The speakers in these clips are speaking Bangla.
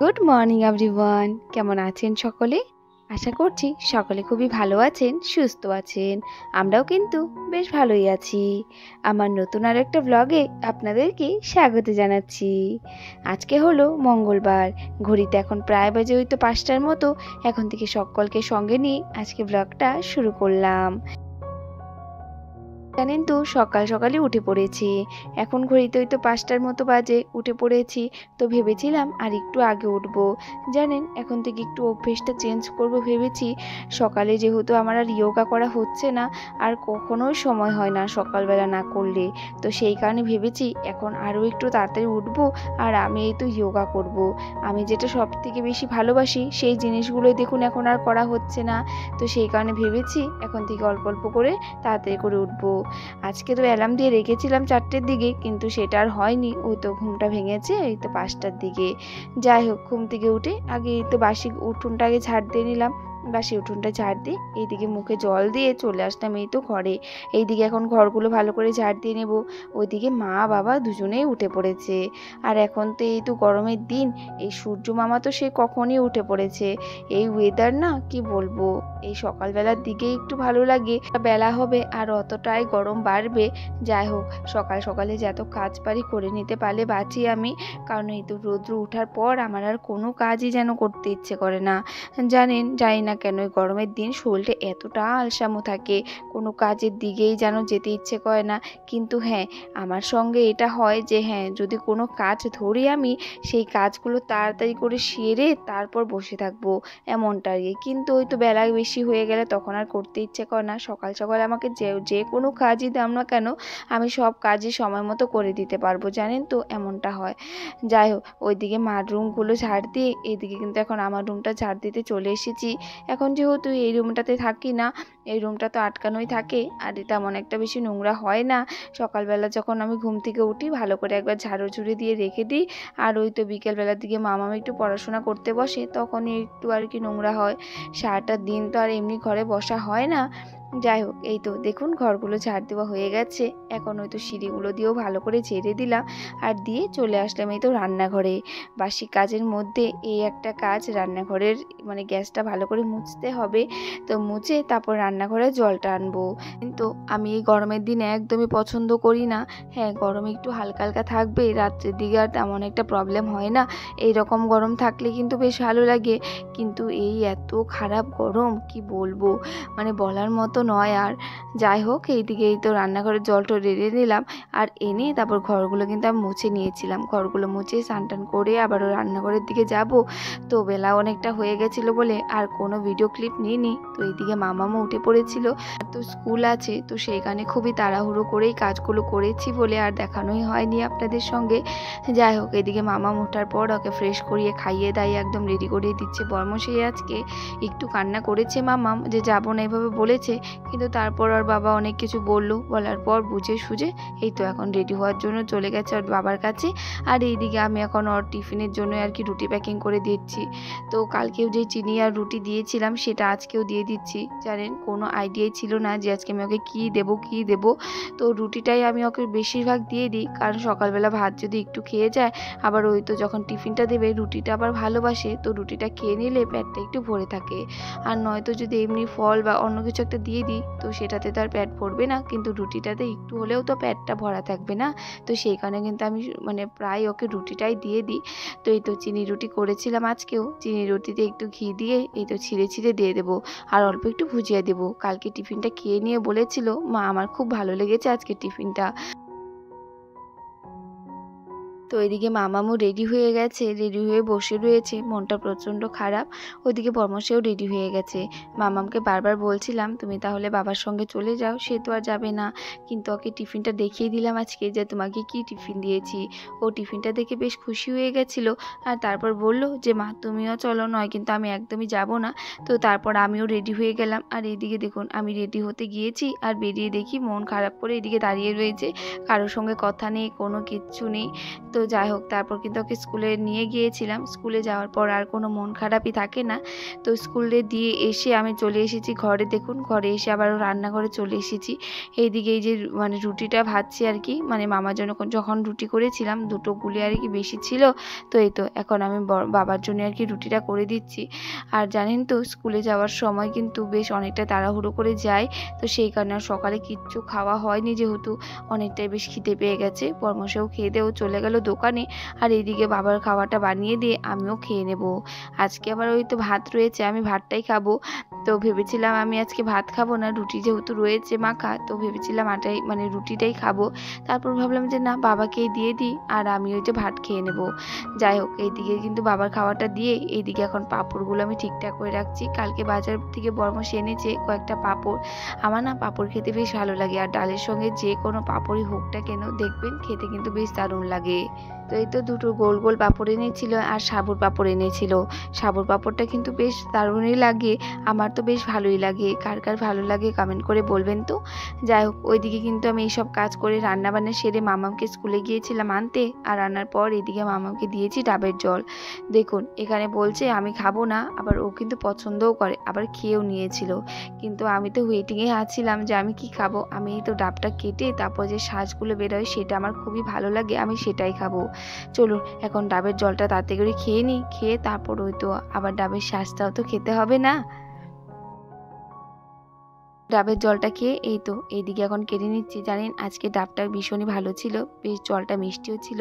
Good morning everyone. কেমন আছেন সকলে? আশা করছি সকলে খুবই ভালো আছেন, সুস্থ আছেন। আমরাও কিন্তু বেশ ভালোই আছি। আমার নতুন আর একটা ব্লগে আপনাদেরকে স্বাগত জানাচ্ছি। আজকে হলো মঙ্গলবার, ঘড়িতে এখন প্রায় বাজে হয়তো 5টার মতো। এখন থেকে সকলকে সঙ্গে নিয়ে আজকে ব্লগটা শুরু করলাম। জানেন তো সকাল সকালই উঠে পড়েছি। এখন ঘড়িতে হয়তো 5টার মতো বাজে, উঠে পড়েছি। তো ভেবেছিলাম আর একটু আগে উঠবো। জানেন এখন থেকে একটু অভ্যেসটা চেঞ্জ করব ভেবেছি। সকালে যেহেতু আমার আর ইয়োগা করা হচ্ছে না, আর কখনোই সময় হয় না সকালবেলা না করলে। তো সেই কারণে ভেবেছি এখন আরও একটু তাড়াতাড়ি উঠবো আর আমি এই তো ইয়োগা করব। আমি যেটা সব থেকে বেশি ভালোবাসি সেই জিনিসগুলোই দেখুন এখন আর করা হচ্ছে না। তো সেই কারণে ভেবেছি এখন থেকে অল্প অল্প করে তাড়াতাড়ি করে উঠবো। আজকে তো অ্যালার্ম দিয়ে রেখেছিলাম 4টের দিকে, কিন্তু সেটা আর হয়নি। ওই তো ঘুমটা ভেঙেছে এই তো 5টার দিকে। যাই হোক, ঘুম থেকে উঠে আগে এই তো বাসি উঠোনটা আগে ঝাড় দিয়ে নিলাম। বাসি উঠোনটা ঝাড় দিয়ে এইদিকে মুখে জল দিয়ে চলে আসলাম এই তো ঘরে। এইদিকে এখন ঘরগুলো ভালো করে ঝাড় দিয়ে নেব। ওইদিকে মা বাবা দুজনেই উঠে পড়েছে। আর এখন তো এই তো গরমের দিন, এই সূর্য মামা তো সে কখনই উঠে পড়েছে। এই ওয়েদার না কি বলবো, এই সকালবেলার দিকে একটু ভালো লাগে, বেলা হবে আর অতটাই গরম বাড়বে। যাই হোক, সকাল সকালে যত কাজ পারি করে নিতে পারলে বাঁচি আমি। কারণ এই তো রৌদ্র ওঠার পর আমার আর কোনো কাজই যেন করতে ইচ্ছে করে না। জানেন, জানি না কেন এই গরমের দিন শরীরটা এতটা আলসামো থাকে, কোনো কাজের দিকেই যেন যেতে ইচ্ছে করে না। কিন্তু হ্যাঁ, আমার সঙ্গে এটা হয় যে হ্যাঁ, যদি কোনো কাজ ধরি আমি, সেই কাজগুলো তাড়াতাড়ি করে সেরে তারপর বসে থাকবো এমনটাই। কিন্তু ওই তো বেলা বেশি হয়ে গেলে তখন আর করতে ইচ্ছে করে না। সকাল সকাল আমাকে যে কোনো কাজই দাও না কেন, আমি সব কাজই সময় মতো করে দিতে পারবো, জানেন তো এমনটা হয়। যাই হোক, ওইদিকে মার রুমগুলো ঝাড় দিয়ে এইদিকে কিন্তু এখন আমার রুমটা ঝাড় দিতে চলে এসেছি। এখন যেহেতু এই রুমটাতে থাকি না, এই রুমটা তো আটকানোই থাকে আর এটা তেমন একটা বেশি নোংরা হয় না। সকালবেলা যখন আমি ঘুম থেকে উঠি ভালো করে একবার ঝাড়ু ঝুড়ি দিয়ে রেখে দিই। আর ওই তো বিকেলবেলার দিকে মামা একটু পড়াশোনা করতে বসে, তখনই একটু আর কি নোংরা হয়। সারাটা দিন তো আর এমনি ঘরে বসা হয় না। যাই হোক, এই তো দেখুন ঘরগুলো ঝাড় দেওয়া হয়ে গেছে। এখন ওই তো সিঁড়িগুলো দিয়েও ভালো করে ঝেড়ে দিলাম আর দিয়ে চলে আসলাম এই তো রান্নাঘরে। বাসি কাজের মধ্যে এই একটা কাজ, রান্নাঘরের মানে গ্যাসটা ভালো করে মুছতে হবে। তো মুছে তারপর রান্নাঘরে জলটা আনবো। কিন্তু আমি এই গরমের দিনে একদমই পছন্দ করি না। হ্যাঁ, গরমে একটু হালকা হালকা থাকবে, রাত্রের দিকে আর তেমন একটা প্রবলেম হয় না। এই রকম গরম থাকলে কিন্তু বেশ ভালো লাগে। কিন্তু এই এত খারাপ গরম কি বলবো, মানে বলার মতো নয় আর। যাই হোক, এইদিকে এই তো রান্নাঘরের জলটা রেড়ে নিলাম আর এনে তারপর ঘরগুলো কিন্তু আমি মুছে নিয়েছিলাম। ঘরগুলো মুছে স্নান টান করে আবারও রান্নাঘরের দিকে যাব। তো বেলা অনেকটা হয়ে গেছিলো বলে আর কোনো ভিডিও ক্লিপ নিইনি। তো এইদিকে মামামও উঠে পড়েছিল, তো স্কুল আছে, তো সেইখানে খুবই তাড়াহুড়ো করেই কাজগুলো করেছি বলে আর দেখানোই হয়নি আপনাদের সঙ্গে। যাই হোক, এদিকে মামা ওঠার পর ওকে ফ্রেশ করিয়ে খাইয়ে দাইয়ে একদম রেডি করিয়ে দিচ্ছে বর্মশাই। আজকে একটু কান্না করেছে মামা যে যাবো না এভাবে বলেছে, কিন্তু তারপর আর বাবা অনেক কিছু বলার পর বুঝে সুঝে এই তো এখন রেডি হওয়ার জন্য চলে গেছে ওর বাবার কাছে। আর এইদিকে আমি এখন ওর টিফিনের জন্য আর কি রুটি প্যাকিং করে দিচ্ছি। তো কালকেও যে চিনি আর রুটি দিয়েছিলাম সেটা আজকেও দিয়ে দিচ্ছি। জানেন, কোনো আইডিয়াই ছিল না যে আজকে আমি ওকে কী দেবো। তো রুটিটাই আমি ওকে বেশিরভাগ দিয়ে দিই, কারণ সকালবেলা ভাত যদি একটু খেয়ে যায়, আবার ওই তো যখন টিফিনটা দেবে রুটিটা আবার ভালোবাসে, তো রুটিটা খেয়ে নিলে পেটটা একটু ভরে থাকে। আর নয়তো যদি এমনি ফল বা অন্য কিছু একটা দিয়ে দিই, তো সেটাতে তো আর পেট ভরবে না, কিন্তু রুটিটাতে একটু হলেও তো পেটটা ভরা থাকবে না। তো সেই কারণে কিন্তু আমি মানে প্রায় ওকে রুটিটাই দিয়ে দিই। তো এই তো চিনি রুটি করেছিলাম আজকেও, চিনি রুটিতে একটু ঘি দিয়ে এই তো ছিঁড়ে দিয়ে দেবো আর অল্প একটু ভুজিয়া দেবো। কালকে টিফিনটা খেয়ে নিয়ে বলেছিল মা আমার খুব ভালো লেগেছে আজকে টিফিনটা। তো এদিকে মামামও রেডি হয়ে গেছে, রেডি হয়ে বসে রয়েছে, মনটা প্রচণ্ড খারাপ। ওইদিকে বর্মশেও রেডি হয়ে গেছে। মামামকে বারবার বলছিলাম তুমি তাহলে বাবার সঙ্গে চলে যাও, সে তো আর যাবে না। কিন্তু ওকে টিফিনটা দেখিয়ে দিলাম আজকে যে তোমাকে কি টিফিন দিয়েছি। ও টিফিনটা দেখে বেশ খুশি হয়ে গেছিলো। আর তারপর বলল যে মা তুমিও চলো, নয় কিন্তু আমি একদমই যাব না। তো তারপর আমিও রেডি হয়ে গেলাম। আর এইদিকে দেখুন আমি রেডি হতে গিয়েছি আর বেরিয়ে দেখি মন খারাপ করে এদিকে দাঁড়িয়ে রয়েছে, কারোর সঙ্গে কথা নেই, কোনো কিচ্ছু নেই। তো তো যাই হোক, তারপর কিন্তু ওকে স্কুলে নিয়ে গিয়েছিলাম। স্কুলে যাওয়ার পর আর কোনো মন খারাপই থাকে না। তো স্কুলে দিয়ে এসে আমি চলে এসেছি ঘরে। দেখুন, ঘরে এসে আবার রান্নাঘরে চলে এসেছি। এইদিকে এই যে মানে রুটিটা ভাজছি আর কি, মানে মামার জন্য যখন রুটি করেছিলাম 2টো গুলি আর কি বেশি ছিল। তো এই তো এখন আমি বাবার জন্য আর কি রুটিটা করে দিচ্ছি। আর জানেন তো, স্কুলে যাওয়ার সময় কিন্তু বেশ অনেকটা তাড়াহুড়ো করে যাই। তো সেই কারণে আর সকালে কিচ্ছু খাওয়া হয়নি, যেহেতু অনেকটাই বেশ খিদে পেয়ে গেছে। বর্মশাও খেয়ে দেও চলে গেল দোকানে, আর এইদিকে বাবার খাওয়াটা বানিয়ে দিয়ে আমিও খেয়ে নেব। আজকে আবার ওই তো ভাত রয়েছে, আমি ভাতটাই খাবো। তো ভেবেছিলাম আমি আজকে ভাত খাবো না, রুটি যেহেতু রয়েছে মাখা, তো ভেবেছিলাম মানে রুটিটাই খাবো। তারপর ভাবলাম যে না, বাবাকেই দিয়ে দিই আর আমি ওইটা ভাত খেয়ে নেব। যাই হোক, এইদিকে কিন্তু বাবার খাওয়াটা দিয়ে এইদিকে এখন পাঁপড়গুলো আমি ঠিকঠাক করে রাখছি। কালকে বাজার থেকে বর্মশ এনেছে কয়েকটা পাঁপড়। আমার না পাঁপড় খেতে বেশ ভালো লাগে, আর ডালের সঙ্গে যে কোনো পাঁপড়ই হোকটা কেন দেখবেন খেতে কিন্তু বেশ দারুণ লাগে। তো এই তো 2টো গোল গোল পাঁপড় এনেছিল আর সাবুর পাঁপড় এনেছিল। সাবুর পাঁপড়টা কিন্তু বেশ দারুণই লাগে, আমার তো বেশ ভালোই লাগে। কার কার ভালো লাগে কমেন্ট করে বলবেন তো। যাই হোক, ওইদিকে কিন্তু আমি এইসব কাজ করে রান্নাবান্না সেরে মামামকে স্কুলে গিয়েছিলাম আনতে, আর আনার পর এদিকে মামামকে দিয়েছি ডাবের জল। দেখুন, এখানে বলছে আমি খাবো না, আবার ও কিন্তু পছন্দও করে, আবার খেয়েও নিয়েছিল। কিন্তু আমি তো ওয়েটিংয়ে আছিলাম যে আমি কি খাবো। আমি তো ডাবটা কেটে তারপর যে শাঁসগুলো বেরোয় সেটা আমার খুবই ভালো লাগে, আমি সেটাই খাবো। চলুন এখন ডাবের জলটা তাড়াতাড়ি করে খেয়ে নিই, খেয়ে তারপর ওই তো আবার ডাবের শাঁসটাও তো খেতে হবে না। ডাবের জলটা খেয়ে এই তো এইদিকে এখন কেটে নিচ্ছি। জানেন, আজকে ডাবটা ভীষণই ভালো ছিল, বেশ জলটা মিষ্টিও ছিল,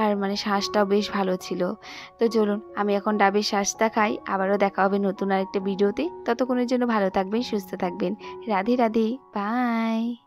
আর মানে শাঁসটাও বেশ ভালো ছিল। তো চলুন আমি এখন ডাবের শাঁসটা খাই। আবারও দেখা হবে নতুন আরেকটা ভিডিওতে। ততক্ষণের জন্য ভালো থাকবেন, সুস্থ থাকবেন। রাধে রাধে, বাই।